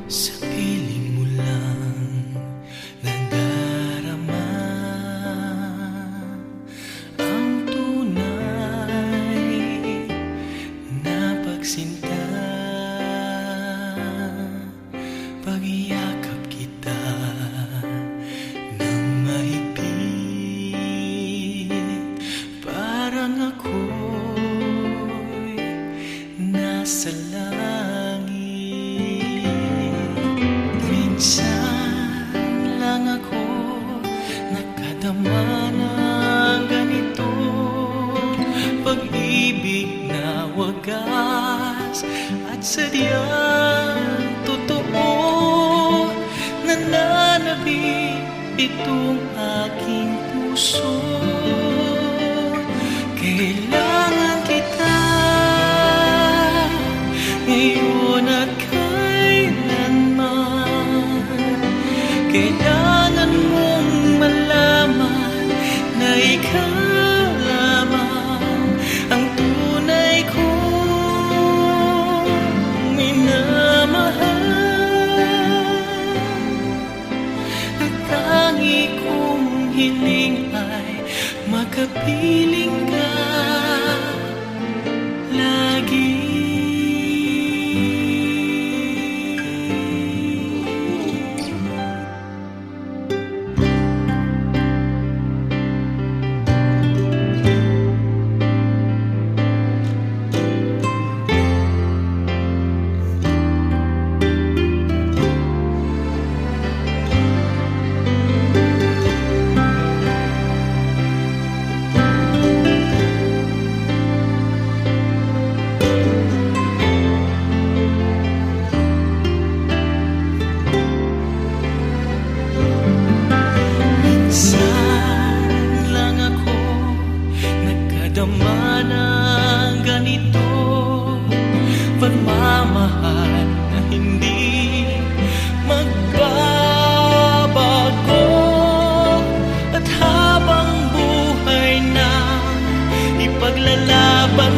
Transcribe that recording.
Sa piling mo lang nadarama ang tunay na pagsinta. Pag-iyakap kita ng mahigpit, parang ako'y nasa langit. Minsan lang ako nakadama ng ganito, pag-ibig na wagas at sadyang totoo. Nananabik itong aking puso, kailangan kita ngayon at kailanman. Kailangan mong malaman na ikaw lamang ang tunay kong minamahal. Ang tangi kong hiling ay makapiling ka lagi. Dama ng ganito, pagmamahal na hindi magbabago. At habang buhay na ipaglalaban